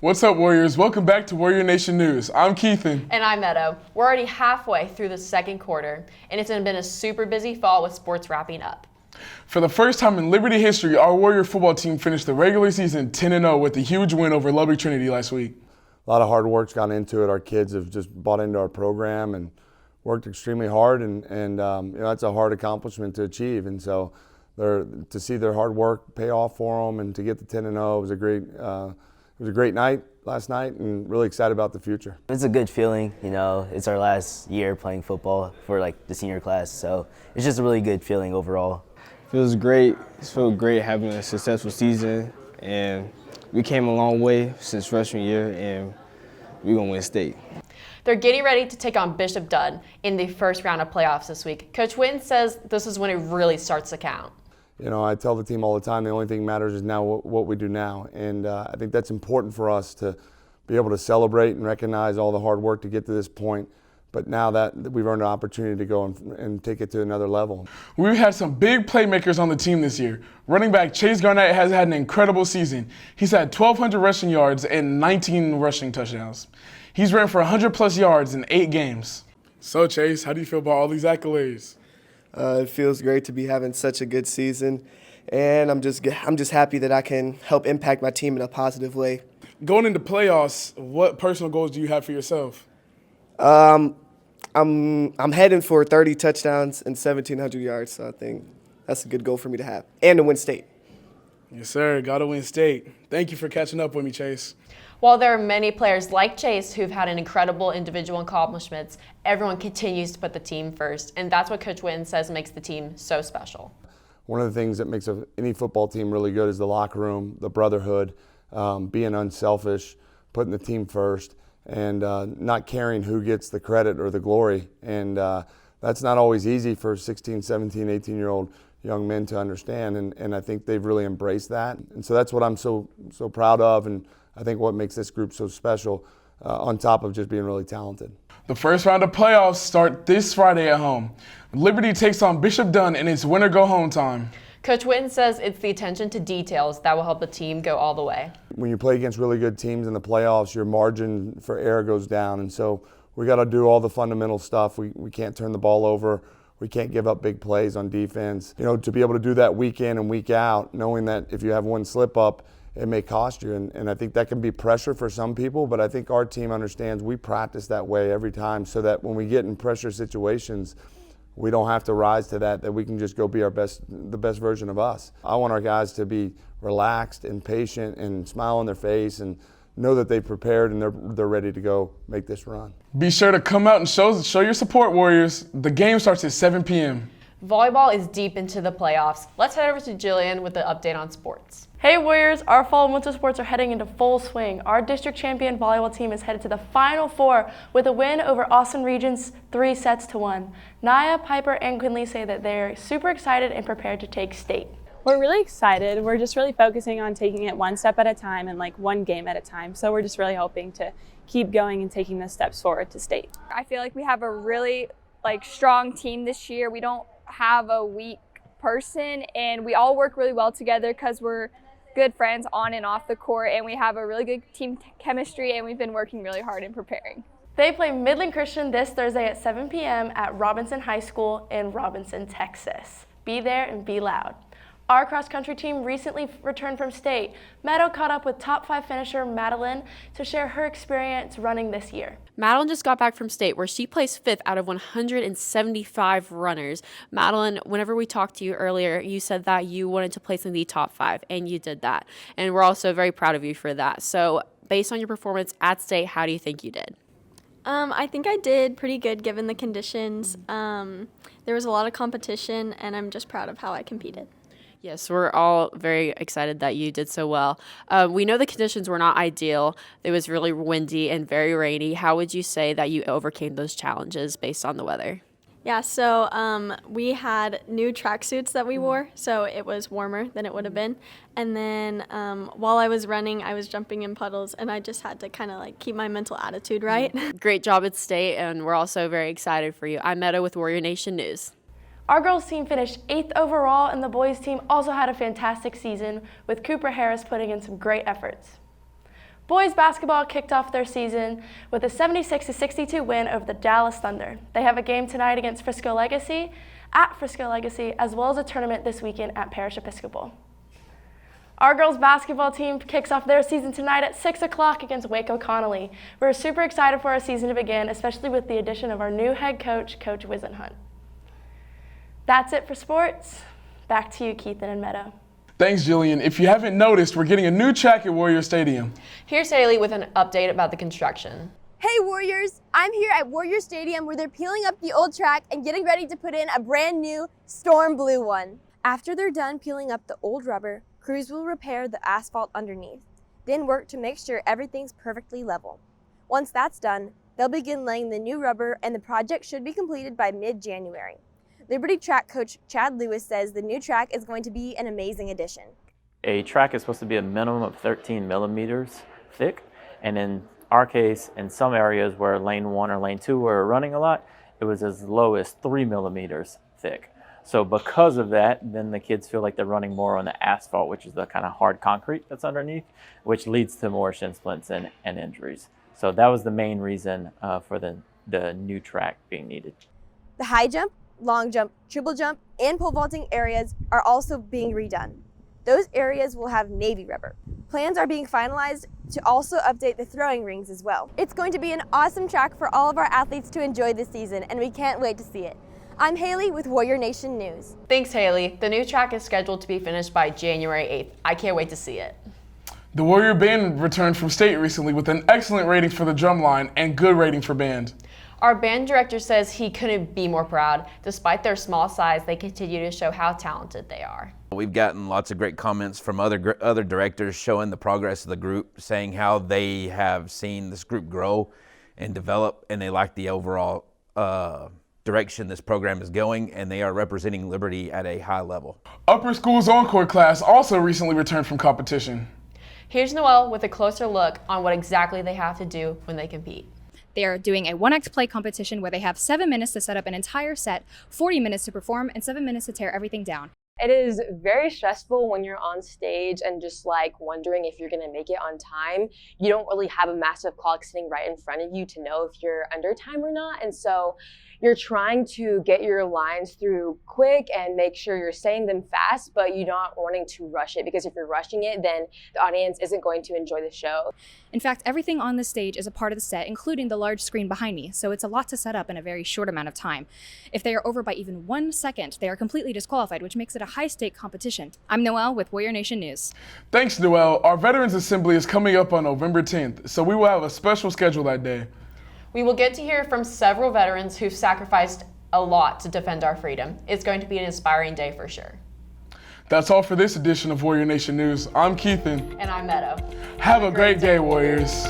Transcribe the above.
What's up, Warriors? Welcome back to Warrior Nation News. I'm Keithan. And I'm Meadow. We're already halfway through the second quarter, and it's been a super busy fall with sports wrapping up. For the first time in Liberty history, our Warrior football team finished the regular season 10-0 with a huge win over Lubbock Trinity last week. A lot of hard work's gone into it. Our kids have just bought into our program and worked extremely hard, and that's a hard accomplishment to achieve. And so to see their hard work pay off for them and to get the 10-0 was a great night last night, and really excited about the future. It's a good feeling, it's our last year playing football for the senior class, so it's just a really good feeling overall. Feels great. It feels great having a successful season, and we came a long way since freshman year, and we're gonna win state. They're getting ready to take on Bishop Dunn in the first round of playoffs this week. Coach Witten says this is when it really starts to count. I tell the team all the time, the only thing matters is now what we do now. And I think that's important for us to be able to celebrate and recognize all the hard work to get to this point. But now that we've earned an opportunity to go and take it to another level. We've had some big playmakers on the team this year. Running back Chase Garnett has had an incredible season. He's had 1,200 rushing yards and 19 rushing touchdowns. He's ran for 100-plus yards in 8 games. So, Chase, how do you feel about all these accolades? It feels great to be having such a good season, and I'm just happy that I can help impact my team in a positive way. Going into playoffs, what personal goals do you have for yourself? I'm heading for 30 touchdowns and 1,700 yards, so I think that's a good goal for me to have, and to win state. Yes, sir. Got to win state. Thank you for catching up with me, Chase. While there are many players like Chase who've had an incredible individual accomplishments, everyone continues to put the team first, and that's what Coach Witten says makes the team so special. One of the things that makes any football team really good is the locker room, the brotherhood, being unselfish, putting the team first, and not caring who gets the credit or the glory. And that's not always easy for 16, 17, 18-year-old young men to understand, and I think they've really embraced that. And so that's what I'm so proud of, and I think what makes this group so special, on top of just being really talented. The first round of playoffs start this Friday at home. Liberty takes on Bishop Dunn, and it's winner go home time. Coach Witten says it's the attention to details that will help the team go all the way. When you play against really good teams in the playoffs, your margin for error goes down, and so we got to do all the fundamental stuff. We can't turn the ball over. We can't give up big plays on defense. To be able to do that week in and week out, knowing that if you have one slip up, it may cost you, and I think that can be pressure for some people, but I think our team understands we practice that way every time so that when we get in pressure situations, we don't have to rise to that we can just go be the best version of us. I want our guys to be relaxed and patient and smile on their face and know that they've prepared and they're ready to go make this run. Be sure to come out and show your support, Warriors. The game starts at 7 p.m. Volleyball is deep into the playoffs. Let's head over to Jillian with the update on sports. Hey Warriors, our fall and winter sports are heading into full swing. Our district champion volleyball team is headed to the Final Four with a win over Austin Regions 3-1. Naya, Piper, and Quinley say that they're super excited and prepared to take state. We're really excited. We're just really focusing on taking it one step at a time and one game at a time. So we're just really hoping to keep going and taking the steps forward to state. I feel like we have a really strong team this year. We don't have a weak person, and we all work really well together because we're good friends on and off the court, and we have a really good team chemistry, and we've been working really hard in preparing. They play Midland Christian this Thursday at 7 p.m. at Robinson High School in Robinson, Texas. Be there and be loud. Our cross-country team recently returned from state. Meadow caught up with top 5 finisher Madeline to share her experience running this year. Madeline just got back from state where she placed 5th out of 175 runners. Madeline, whenever we talked to you earlier, you said that you wanted to place in the top 5, and you did that. And we're also very proud of you for that. So based on your performance at state, how do you think you did? I think I did pretty good given the conditions. There was a lot of competition, and I'm just proud of how I competed. Yes, we're all very excited that you did so well. We know the conditions were not ideal. It was really windy and very rainy. How would you say that you overcame those challenges based on the weather? Yeah, so we had new tracksuits that we wore, so it was warmer than it would have been. And then while I was running, I was jumping in puddles, and I just had to kind of keep my mental attitude right. Great job at state, and we're also very excited for you. I'm Meadow with Warrior Nation News. Our girls team finished 8th overall, and the boys team also had a fantastic season, with Cooper Harris putting in some great efforts. Boys basketball kicked off their season with a 76-62 win over the Dallas Thunder. They have a game tonight against Frisco Legacy, as well as a tournament this weekend at Parish Episcopal. Our girls basketball team kicks off their season tonight at 6 o'clock against Waco Connolly. We're super excited for our season to begin, especially with the addition of our new head coach, Coach Wisenhunt. That's it for sports. Back to you, Keithan and Meadow. Thanks, Jillian. If you haven't noticed, we're getting a new track at Warrior Stadium. Here's Haley with an update about the construction. Hey Warriors, I'm here at Warrior Stadium where they're peeling up the old track and getting ready to put in a brand new storm blue one. After they're done peeling up the old rubber, crews will repair the asphalt underneath, then work to make sure everything's perfectly level. Once that's done, they'll begin laying the new rubber and the project should be completed by mid-January. Liberty track coach Chad Lewis says the new track is going to be an amazing addition. A track is supposed to be a minimum of 13 millimeters thick, and in our case, in some areas where lane 1 or lane 2 were running a lot, it was as low as 3 millimeters thick. So because of that, then the kids feel like they're running more on the asphalt, which is the kind of hard concrete that's underneath, which leads to more shin splints and injuries. So that was the main reason for the new track being needed. The high jump, long jump, triple jump, and pole vaulting areas are also being redone. Those areas will have navy rubber. Plans are being finalized to also update the throwing rings as well. It's going to be an awesome track for all of our athletes to enjoy this season, and we can't wait to see it. I'm Haley with Warrior Nation News. Thanks, Haley. The new track is scheduled to be finished by January 8th. I can't wait to see it. The Warrior Band returned from state recently with an excellent rating for the drum line and good rating for band. Our band director says he couldn't be more proud. Despite their small size, they continue to show how talented they are. We've gotten lots of great comments from other directors showing the progress of the group, saying how they have seen this group grow and develop, and they like the overall direction this program is going, and they are representing Liberty at a high level. Upper School's Encore class also recently returned from competition. Here's Noelle with a closer look on what exactly they have to do when they compete. They are doing a 1x play competition where they have 7 minutes to set up an entire set, 40 minutes to perform, and 7 minutes to tear everything down. It is very stressful when you're on stage and just like wondering if you're gonna make it on time. You don't really have a massive clock sitting right in front of you to know if you're under time or not. And so you're trying to get your lines through quick and make sure you're saying them fast, but you're not wanting to rush it, because if you're rushing it, then the audience isn't going to enjoy the show. In fact, everything on the stage is a part of the set, including the large screen behind me, so it's a lot to set up in a very short amount of time. If they are over by even 1 second, they are completely disqualified, which makes it a high-stake competition. I'm Noelle with Warrior Nation News. Thanks, Noelle. Our Veterans Assembly is coming up on November 10th, so we will have a special schedule that day. We will get to hear from several veterans who've sacrificed a lot to defend our freedom. It's going to be an inspiring day for sure. That's all for this edition of Warrior Nation News. I'm Keithan. And I'm Meadow. Have a great day, Warriors.